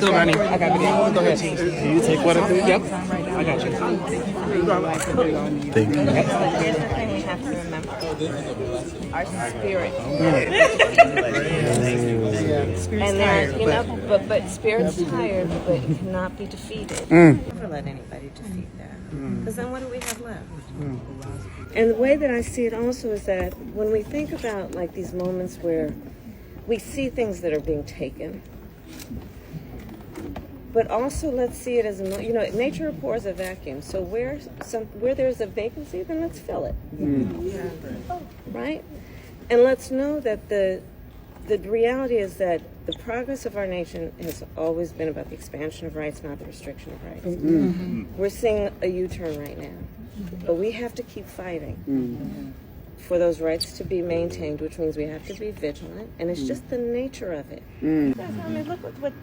still running. I got video. Go ahead. Can you take one of them? Yep. I got you. Thank you. Here's the thing we have to remember. Our spirit. And then, you know, but spirit's tired, but it cannot be defeated. Never let anybody defeat that. Because then what do we have left? And the way that I see it also is that when we think about like these moments where we see things that are being taken, but also let's see it as a, you know, nature abhors a vacuum. So where there's a vacancy, then let's fill it, right? And let's know that the reality is that the progress of our nation has always been about the expansion of rights, not the restriction of rights. We're seeing a U-turn right now, but we have to keep fighting for those rights to be maintained, which means we have to be vigilant, and it's just the nature of it. I mean, look what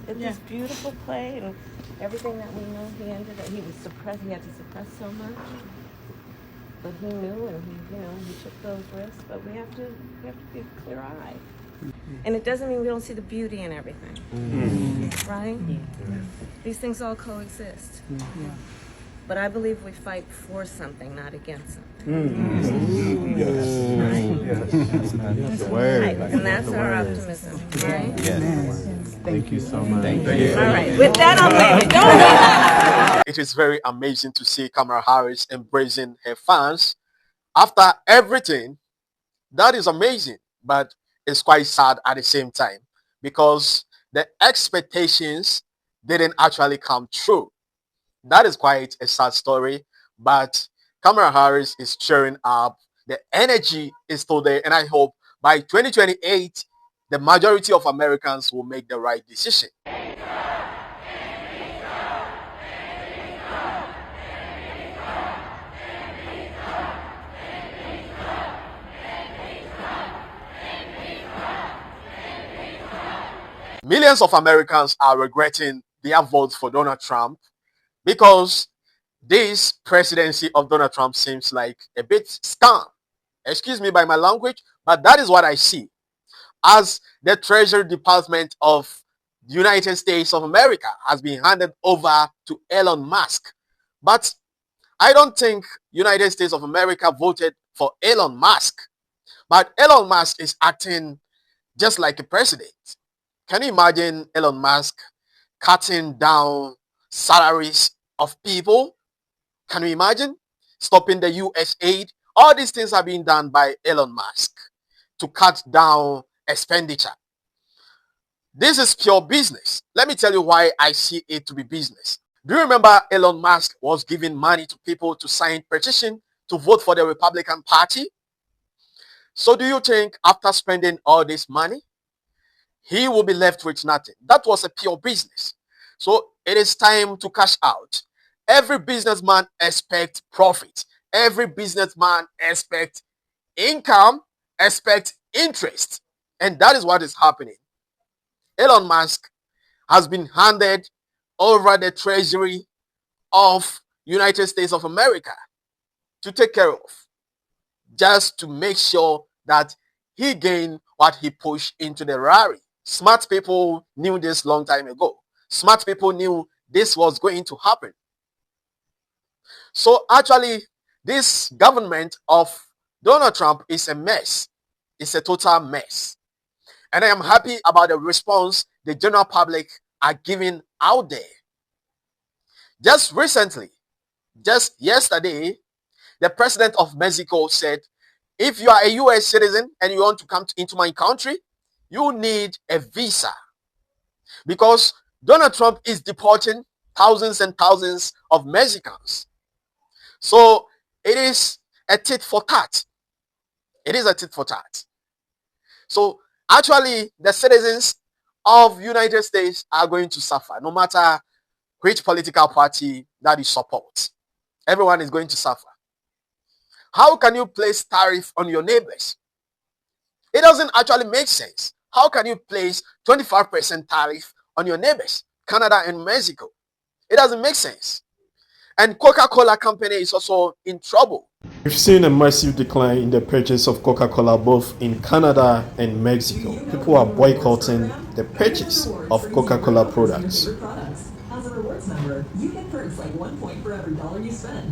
this beautiful play and everything that we know he ended up, he was suppressed, he had to suppress so much, but he knew, and he took those risks. But we have to be clear-eyed, and it doesn't mean we don't see the beauty in everything, right? These things all coexist. But I believe we fight for something, not against something. Yes. The word. Right. And that's our optimism, right? Yes. Thank you so much. Thank you. All right. With that, I'll leave it. Don't It is very amazing to see Kamala Harris embracing her fans after everything. That is amazing, but it's quite sad at the same time because the expectations didn't actually come true. That is quite a sad story, but Kamala Harris is cheering up. The energy is still there, and I hope by 2028, the majority of Americans will make the right decision. Millions of Americans are regretting their votes for Donald Trump because this presidency of Donald Trump seems like a bit scam. Excuse me by my language, but that is what I see. As the Treasury Department of the United States of America has been handed over to Elon Musk. But I don't think United States of America voted for Elon Musk. But Elon Musk is acting just like a president. Can you imagine Elon Musk cutting down salaries of people? Can you imagine? Stopping the US aid? All these things are being done by Elon Musk to cut down expenditure. This is pure business. Let me tell you why I see it to be business. Do you remember Elon Musk was giving money to people to sign petition to vote for the Republican Party? So do you think after spending all this money, he will be left with nothing? That was a pure business. So it is time to cash out. Every businessman expects profit. Every businessman expects income, expects interest. And that is what is happening. Elon Musk has been handed over the treasury of United States of America to take care of, just to make sure that he gained what he pushed into the Rari. Smart people knew this long time ago. Smart people knew this was going to happen. So actually, this government of Donald Trump is a mess. It's a total mess. And I am happy about the response the general public are giving out there. Just recently, just yesterday, the president of Mexico said, if you are a US citizen and you want to come into my country, you need a visa. Because Donald Trump is deporting thousands and thousands of Mexicans. So it is a tit for tat. It is a tit for tat. So actually, the citizens of United States are going to suffer, no matter which political party that you support. Everyone is going to suffer. How can you place tariff on your neighbors? It doesn't actually make sense. How can you place 25% tariff on your neighbors, Canada and Mexico? It doesn't make sense. And Coca-Cola company is also in trouble. We've seen a massive decline in the purchase of Coca-Cola both in Canada and Mexico. People are boycotting the purchase of Coca-Cola products.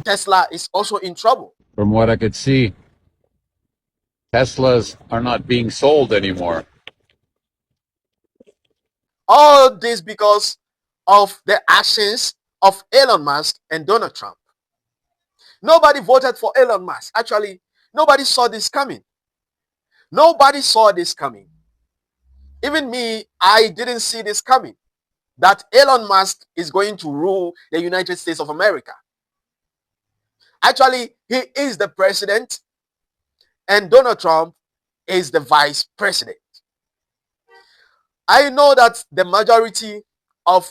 Tesla is also in trouble. From what I could see, Teslas are not being sold anymore. All this because of the actions of Elon Musk and Donald Trump. Nobody voted for Elon Musk. Actually, nobody saw this coming. Nobody saw this coming. Even me, I didn't see this coming. That Elon Musk is going to rule the United States of America. Actually, he is the president and Donald Trump is the vice president. I know that the majority of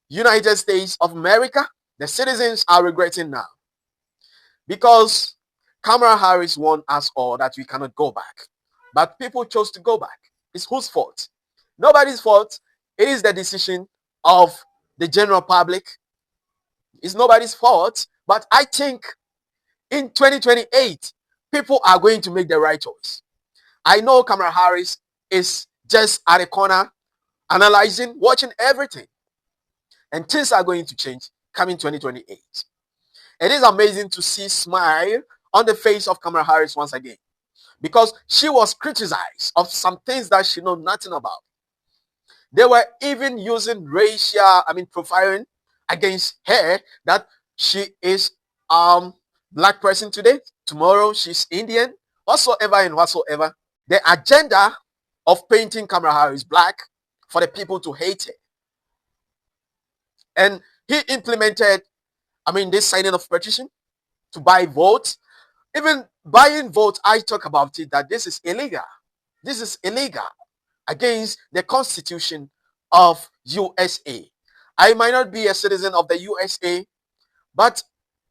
United States of America, the citizens are regretting now. Because Kamala Harris warned us all that we cannot go back. But people chose to go back. It's whose fault? Nobody's fault. It is the decision of the general public. It's nobody's fault. But I think in 2028, people are going to make the right choice. I know Kamala Harris is just at a corner, analyzing, watching everything. And things are going to change coming 2028. It is amazing to see smile on the face of Kamala Harris once again. Because she was criticized of some things that she knows nothing about. They were even using profiling against her, that she is black person today, tomorrow she's Indian, whatsoever and whatsoever. The agenda of painting Kamala Harris black for the people to hate her. And he implemented, this signing of petition to buy votes. Even buying votes, I talk about it, that this is illegal. This is illegal against the Constitution of USA. I might not be a citizen of the USA, but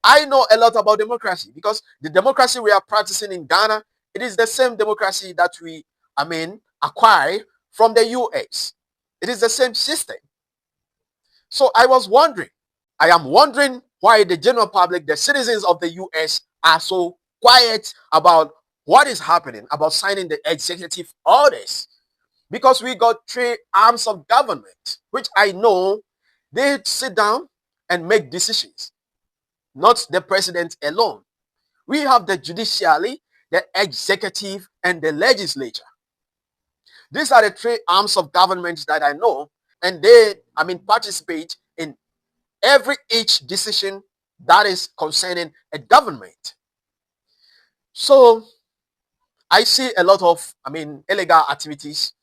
I know a lot about democracy, because the democracy we are practicing in Ghana, it is the same democracy that we, acquire from the US. It is the same system. So I am wondering why the general public, the citizens of the US, are so quiet about what is happening, about signing the executive orders. Because we got three arms of government, which I know they sit down and make decisions, not the president alone. We have the judiciary, the executive, and the legislature. These are the three arms of government that I know, and they, participate in each decision that is concerning a government. So I see a lot of, illegal activities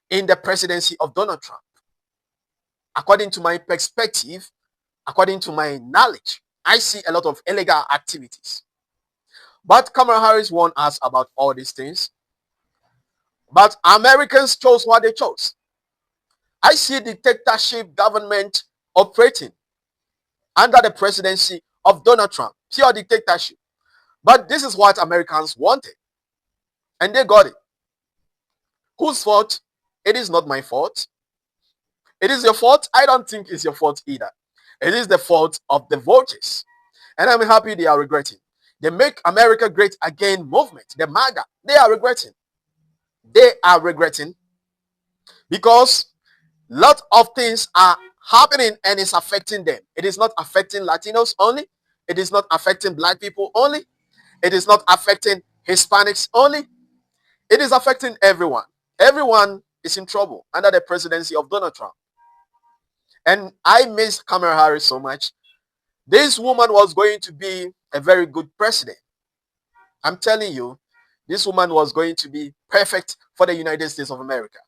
in the presidency of Donald Trump. According to my perspective, according to my knowledge, I see a lot of illegal activities. But Kamala Harris warned us about all these things. But Americans chose what they chose. I see dictatorship government operating under the presidency of Donald Trump. Pure dictatorship. But this is what Americans wanted. And they got it. Whose fault? It is not my fault. It is your fault? I don't think it's your fault either. It is the fault of the voters. And I'm happy they are regretting. The Make America Great Again movement, the MAGA, they are regretting. They are regretting because a lot of things are happening and it's affecting them. It is not affecting Latinos only. It is not affecting black people only. It is not affecting Hispanics only. It is affecting everyone. Everyone is in trouble under the presidency of Donald Trump. And I miss Kamala Harris so much. This woman was going to be a very good president. I'm telling you, this woman was going to be perfect for the United States of America.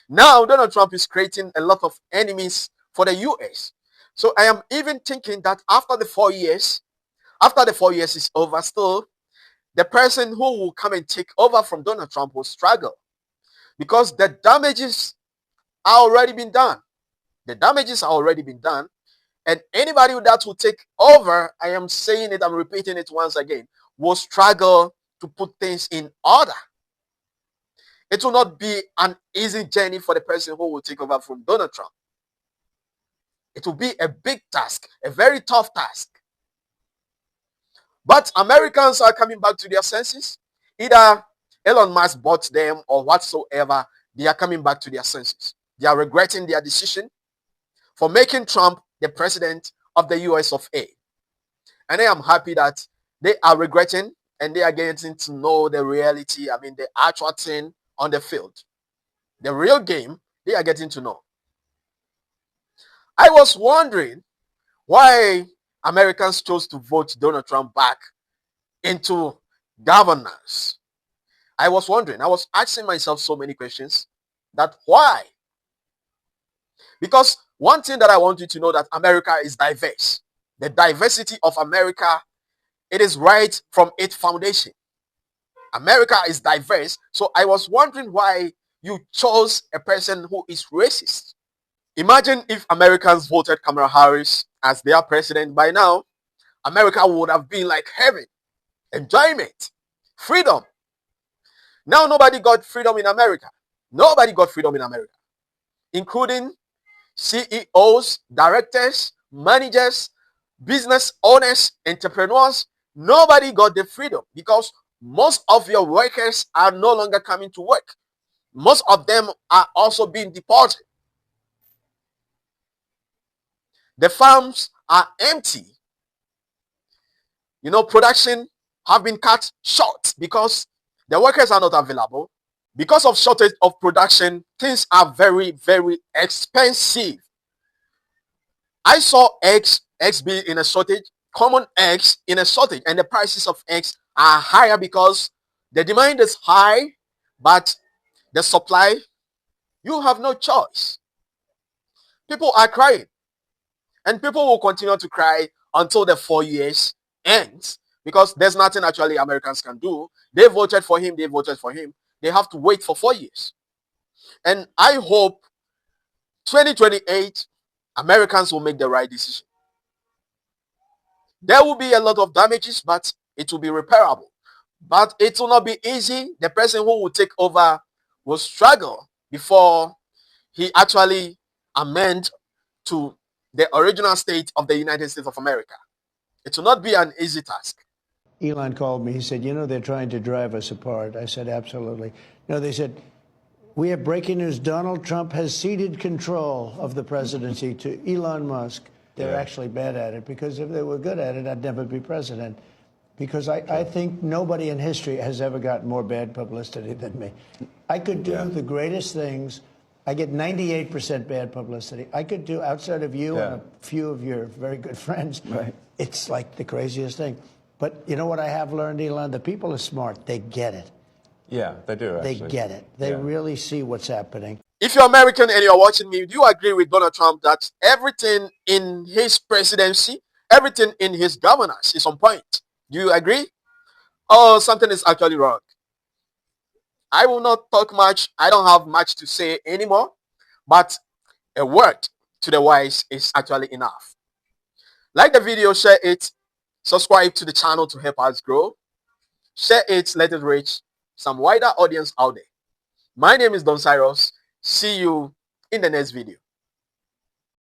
Now, Donald Trump is creating a lot of enemies for the US. So I am even thinking that after the 4 years is over, still, the person who will come and take over from Donald Trump will struggle. Because the damages are already been done. The damages are already been done. And anybody that will take over, I am saying it, I'm repeating it once again, will struggle to put things in order. It will not be an easy journey for the person who will take over from Donald Trump. It will be a big task, a very tough task. But Americans are coming back to their senses. Either Elon Musk bought them or whatsoever, they are coming back to their senses. They are regretting their decision for making Trump the president of the US of A. And I am happy that they are regretting and they are getting to know the reality, the actual thing on the field. The real game, they are getting to know. I was wondering why Americans chose to vote Donald Trump back into governance. I was wondering, I was asking myself so many questions that why? Because one thing that I want you to know that America is diverse. The diversity of America, it is right from its foundation. America is diverse. So I was wondering why you chose a person who is racist. Imagine if Americans voted Kamala Harris as their president by now, America would have been like heaven, enjoyment, freedom. Now nobody got freedom in America. Nobody got freedom in America, including CEOs, directors, managers, business owners, entrepreneurs. Nobody got the freedom because most of your workers are no longer coming to work. Most of them are also being deported. The farms are empty. Production have been cut short because the workers are not available. Because of shortage of production, things are very, very expensive. I saw eggs be in a shortage, common eggs in a shortage, and the prices of eggs are higher because the demand is high, but the supply, you have no choice. People are crying, and people will continue to cry until the 4 years ends because there's nothing actually Americans can do. They voted for him. They have to wait for 4 years. And I hope 2028, Americans will make the right decision. There will be a lot of damages, but it will be repairable. But it will not be easy. The person who will take over will struggle before he actually amend to the original state of the United States of America. It will not be an easy task. Elon called me. He said, they're trying to drive us apart. I said, absolutely. They said, we have breaking news. Donald Trump has ceded control of the presidency to Elon Musk. They're actually bad at it because if they were good at it, I'd never be president. Because I think nobody in history has ever gotten more bad publicity than me. I could do the greatest things. I get 98% bad publicity. I could do, outside of you and a few of your very good friends, it's like the craziest thing. But you know what I have learned, Elon? The people are smart. They get it. Yeah, they do, actually. They get it. They really see what's happening. If you're American and you're watching me, do you agree with Donald Trump that everything in his presidency, everything in his governance is on point? Do you agree? Or something is actually wrong? I will not talk much. I don't have much to say anymore. But a word to the wise is actually enough. Like the video, share it, subscribe to the channel to help us grow. Share it, let it reach some wider audience out there. My name is Don Cyrus. See you in the next video.